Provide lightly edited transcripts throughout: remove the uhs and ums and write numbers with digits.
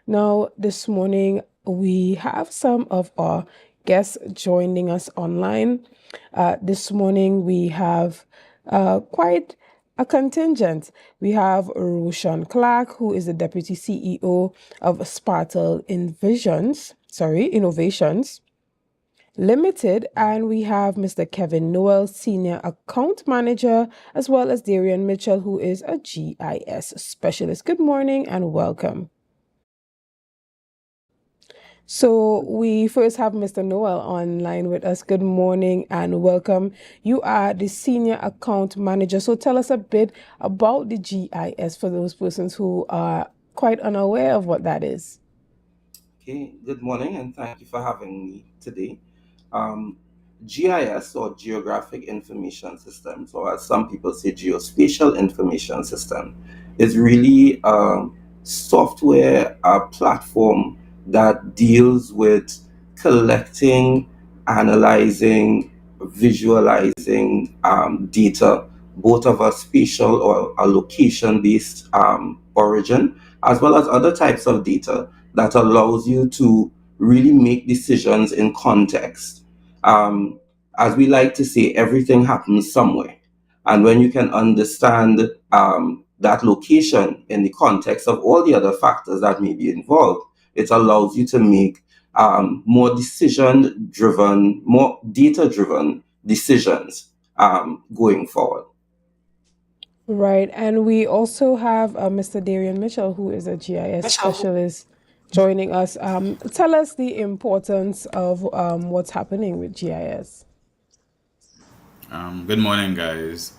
Now, this morning, we have some of our guests joining us online. This morning, we have quite a contingent. We have Roshaun Clarke, who is the Deputy CEO of Spartal Innovations Limited, and we have Mr. Kevin Noel, Senior Account Manager, as well as Dayreon Mitchell, who is a GIS specialist. Good morning and welcome. So we first have Mr. Noel online with us. Good morning and welcome. You are the Senior Account Manager. So tell us a bit about the GIS for those persons who are quite unaware of what that is. Okay, good morning and thank you for having me today. Um, GIS or Geographic Information Systems, or as some people say, Geospatial Information System, is really a software, a platform that deals with collecting, analyzing, visualizing data, both of a spatial or a location based origin, as well as other types of data that allows you to really make decisions in context. Um, as we like to say, everything happens somewhere. And when you can understand that location in the context of all the other factors that may be involved, it allows you to make more decision driven, more data driven decisions going forward. Right. And we also have Mr. Darian Mitchell, who is a GIS specialist, joining us. Tell us the importance of what's happening with GIS. Good morning, guys.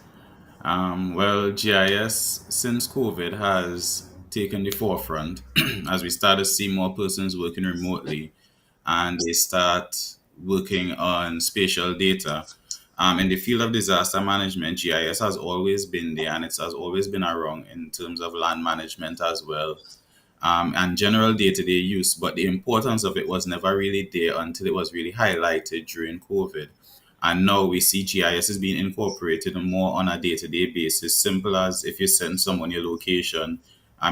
GIS since COVID has taken the forefront as we start to see more persons working remotely and they start working on spatial data. In the field of disaster management, GIS has always been there and it has always been around in terms of land management as well, and general day-to-day use. But the importance of it was never really there until it was really highlighted during COVID. And now we see GIS is being incorporated more on a day-to-day basis. Simple as if you send someone your location,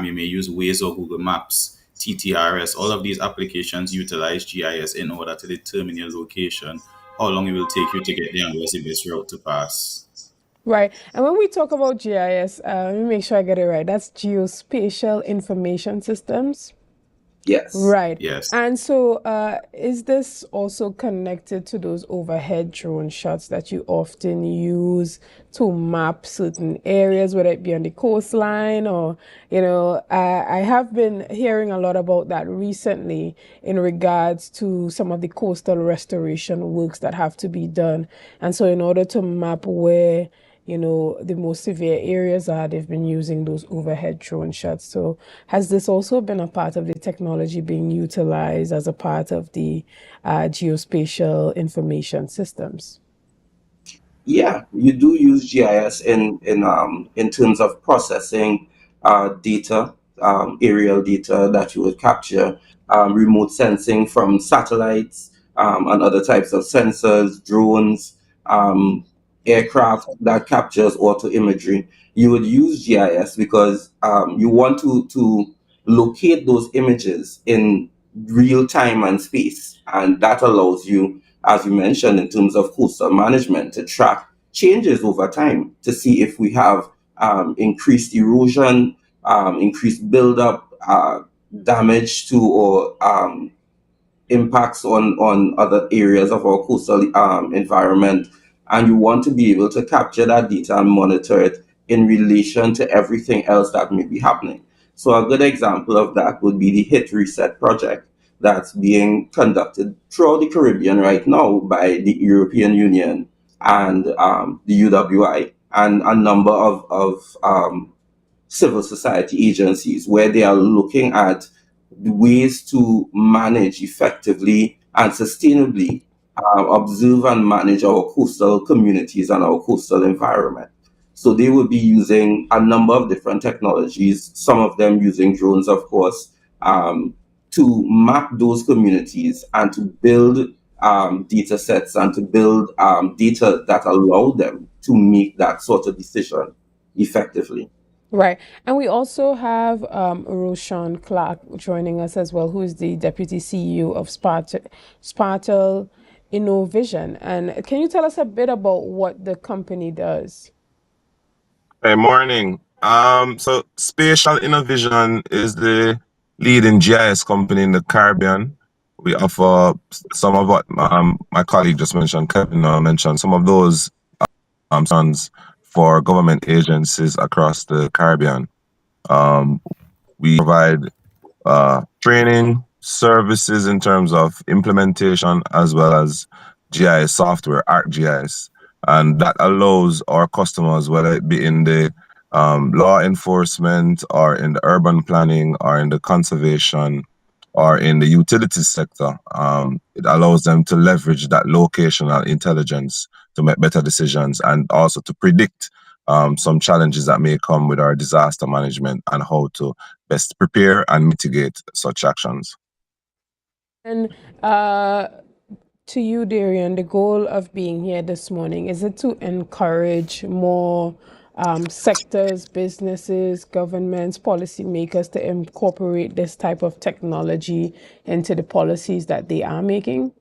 you may use Waze or Google Maps, TTRS. All of these applications utilize GIS in order to determine your location, how long it will take you to get there, and what's the best route to pass. Right. And when we talk about GIS, let me make sure I get it right. That's Geospatial Information Systems. Yes. Right. Yes. And so, is this also connected to those overhead drone shots that you often use to map certain areas, whether it be on the coastline or, I have been hearing a lot about that recently in regards to some of the coastal restoration works that have to be done. And so, in order to map where the most severe areas are, they've been using those overhead drone shots. So has this also been a part of the technology being utilized as a part of the geospatial information systems? Yeah, you do use GIS in terms of processing data, aerial data that you would capture, remote sensing from satellites and other types of sensors, drones, um, aircraft that captures auto imagery. You would use GIS because you want to locate those images in real time and space, and that allows you, as you mentioned, in terms of coastal management, to track changes over time to see if we have increased erosion, increased buildup, damage to or impacts on other areas of our coastal environment. And you want to be able to capture that data and monitor it in relation to everything else that may be happening. So a good example of that would be the Hit Reset project that's being conducted throughout the Caribbean right now by the European Union and the UWI and a number of civil society agencies where they are looking at ways to manage effectively and sustainably observe and manage our coastal communities and our coastal environment. So they will be using a number of different technologies, some of them using drones, of course, to map those communities and to build data sets and to build data that allow them to make that sort of decision effectively. Right. And we also have Roshaun Clarke joining us as well, who is the Deputy CEO of Spartal Innovision. And can you tell us a bit about what the company does? Hey, morning. So Spatial Innovision is the leading GIS company in the Caribbean. We offer some of what my colleague just mentioned, Kevin mentioned, some of those sons for government agencies across the Caribbean. Um, we provide training services in terms of implementation as well as GIS software, ArcGIS. And that allows our customers, whether it be in the law enforcement or in the urban planning or in the conservation or in the utilities sector, it allows them to leverage that locational intelligence to make better decisions and also to predict some challenges that may come with our disaster management and how to best prepare and mitigate such actions. And to you, Dayreon, the goal of being here this morning, is it to encourage more sectors, businesses, governments, policymakers to incorporate this type of technology into the policies that they are making?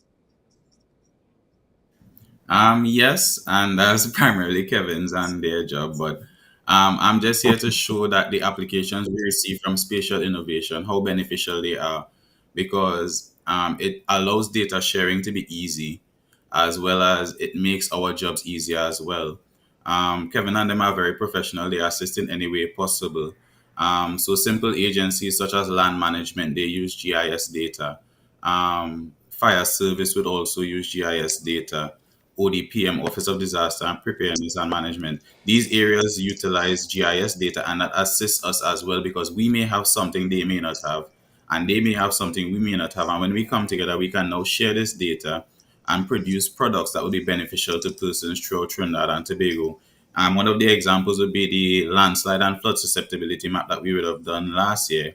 Yes, and that's primarily Kevin's and their job, but I'm just here to show that the applications we receive from spatial innovation, how beneficial they are, because it allows data sharing to be easy, as well as it makes our jobs easier as well. Kevin and them are very professional; they assist in any way possible. So simple agencies such as land management, they use GIS data. Fire service would also use GIS data. ODPM, Office of Disaster and Preparedness and Management. These areas utilize GIS data and that assists us as well because we may have something they may not have, and they may have something we may not have. And when we come together, we can now share this data and produce products that will be beneficial to persons throughout Trinidad and Tobago. One of the examples would be the landslide and flood susceptibility map that we would have done last year.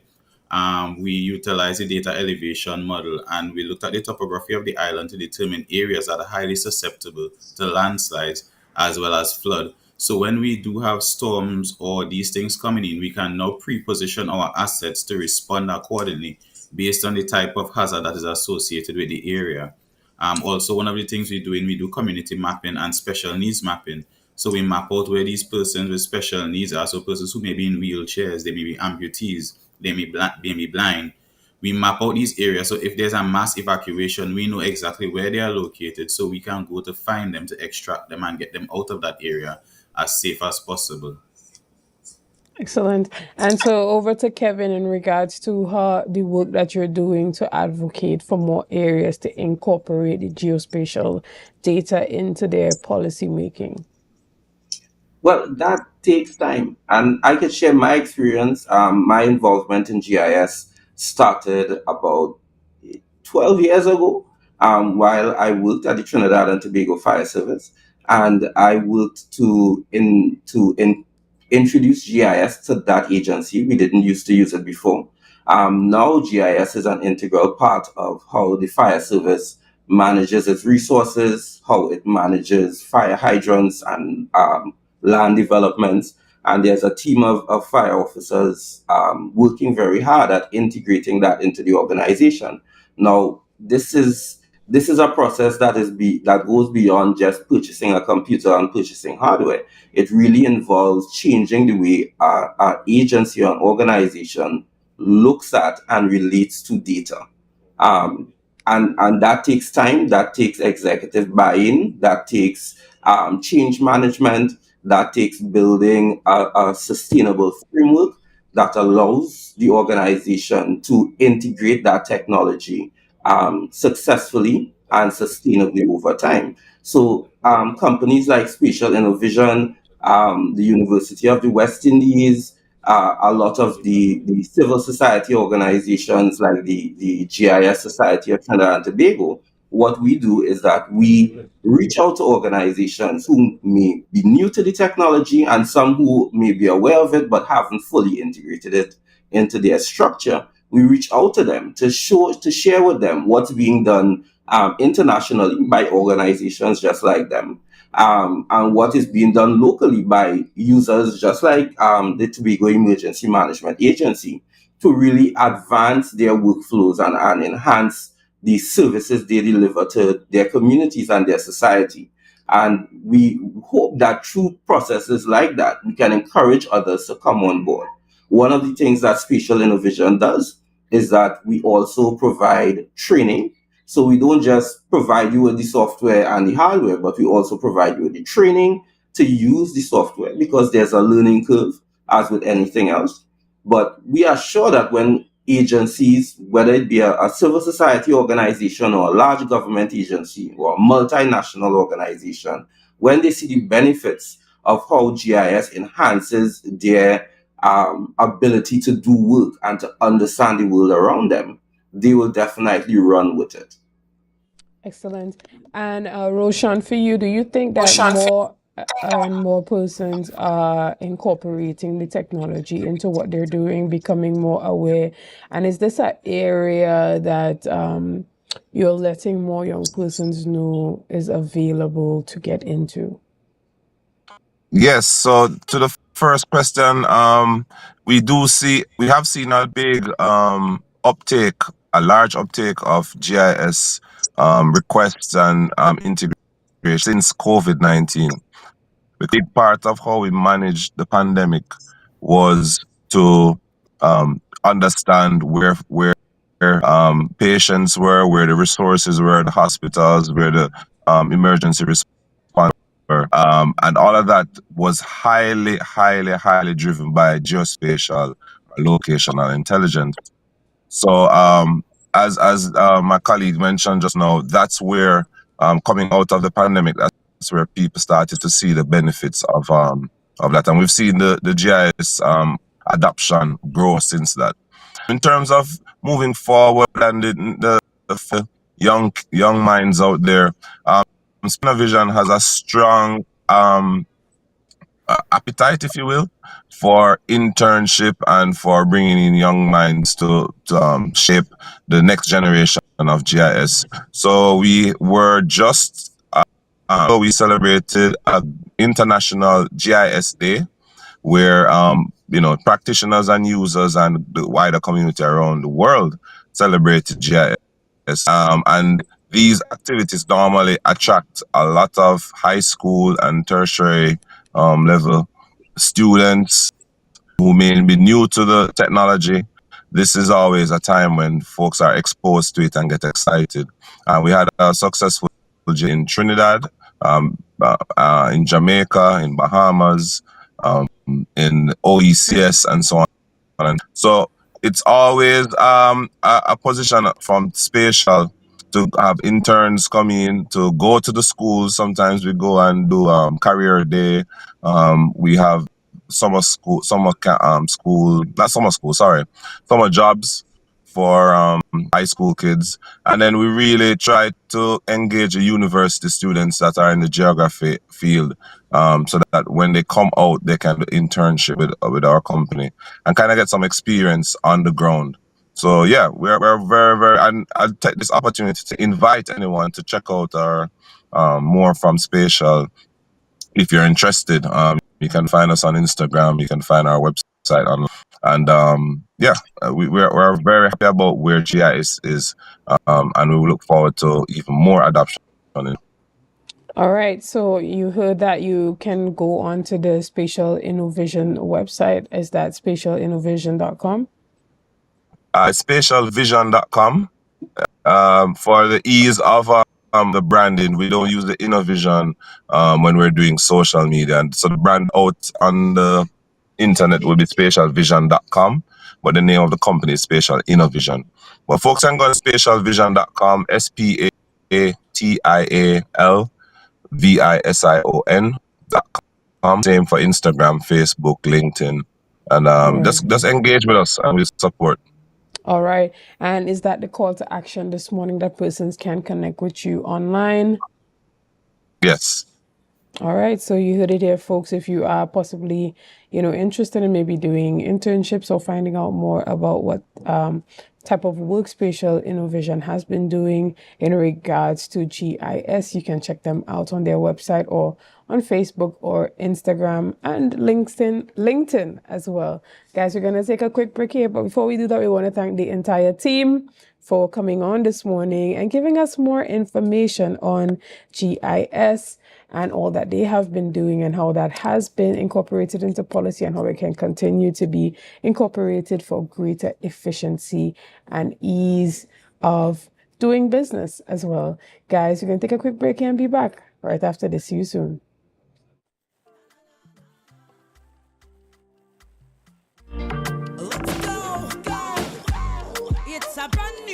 We utilized the data elevation model and we looked at the topography of the island to determine areas that are highly susceptible to landslides as well as flood. So when we do have storms or these things coming in, we can now pre-position our assets to respond accordingly based on the type of hazard that is associated with the area. Also, one of the things we do community mapping and special needs mapping. So we map out where these persons with special needs are. So persons who may be in wheelchairs, they may be amputees, they may be blind. We map out these areas. So if there's a mass evacuation, we know exactly where they are located. So we can go to find them, to extract them and get them out of that area as safe as possible. Excellent. And so over to Kevin in regards to how the work that you're doing to advocate for more areas to incorporate the geospatial data into their policy making. Well, that takes time, and I can share my experience. My involvement in GIS started about 12 years ago, while I worked at the Trinidad and Tobago Fire Service, and I worked to introduce GIS to that agency. We didn't used to use it before. Now GIS is an integral part of how the fire service manages its resources, how it manages fire hydrants and land developments. And there's a team of fire officers working very hard at integrating that into the organization. Now, this is a process that goes beyond just purchasing a computer and purchasing hardware. It really involves changing the way our agency or organization looks at and relates to data. Um, and that takes time, that takes executive buy-in, that takes change management, that takes building a sustainable framework that allows the organization to integrate that technology successfully and sustainably over time. So companies like Spatial Innovision, the University of the West Indies, a lot of the civil society organizations like the GIS Society of Trinidad and Tobago, what we do is that we reach out to organizations who may be new to the technology and some who may be aware of it but haven't fully integrated it into their structure. We reach out to them to share with them what's being done internationally by organizations just like them. and what is being done locally by users just like the Tobago Emergency Management Agency to really advance their workflows and enhance the services they deliver to their communities and their society. And we hope that through processes like that, we can encourage others to come on board. One of the things that Spatial Innovation does is that we also provide training. So we don't just provide you with the software and the hardware, but we also provide you with the training to use the software, because there's a learning curve as with anything else. But we are sure that when agencies, whether it be a civil society organization or a large government agency or a multinational organization, when they see the benefits of how GIS enhances their ability to do work and to understand the world around them, they will definitely run with it. Excellent. And Roshan, for you, do you think that more and more persons are incorporating the technology into what they're doing, becoming more aware? And is this an area that you're letting more young persons know is available to get into? Yes, so to the first question, we have seen a big uptake, a large uptake of GIS requests and integration since COVID-19. A big part of how we managed the pandemic was to understand where patients were, where the resources were, the hospitals, where the emergency response were, and all of that was highly driven by geospatial or locational intelligence. So, as my colleague mentioned just now, that's where coming out of the pandemic, that's where people started to see the benefits of that, and we've seen the GIS adoption grow since that. In terms of moving forward and the young minds out there, Vision has a strong appetite, if you will, for internship and for bringing in young minds to shape the next generation of GIS. So we were just we celebrated an International GIS Day, where practitioners and users and the wider community around the world celebrated GIS. And these activities normally attract a lot of high school and tertiary level students who may be new to the technology. This is always a time when folks are exposed to it and get excited. We had a successful in Trinidad, in Jamaica, in Bahamas, in OECS, and so on. And so it's always a position from Spatial to have interns come in to go to the schools. Sometimes we go and do career day. We have summer jobs for high school kids, and then we really try to engage the university students that are in the geography field, so that when they come out, they can do internship with our company and kind of get some experience on the ground. So yeah, we're very, and I'll take this opportunity to invite anyone to check out our more from Spatial. If you're interested, you can find us on Instagram. You can find our website on, and we're very happy about where GIS is, and we look forward to even more adoption. All right, so you heard that you can go on to the Spatial Innovation website. Is that spatialinnovation.com? Spatialvision.com. For the ease of the branding, we don't use the Innovision when we're doing social media. And so the brand out on the internet will be spatialvision.com, but the name of the company is Spatial Innovision. But folks can go on spatialvision.com, SPATIALVISION.com. Same for Instagram, Facebook, LinkedIn. And just engage with us and we support. All right. And is that the call to action this morning, that persons can connect with you online? Yes. All right, so you heard it here, folks. If you are possibly, interested in maybe doing internships or finding out more about what type of work Spatial Innovision has been doing in regards to GIS, you can check them out on their website or on Facebook or Instagram and LinkedIn as well. Guys, we're gonna take a quick break here, but before we do that, we want to thank the entire team for coming on this morning and giving us more information on GIS and all that they have been doing and how that has been incorporated into policy and how it can continue to be incorporated for greater efficiency and ease of doing business as well. Guys, we're going to take a quick break and be back right after this. See you soon. Let's go. It's a brand new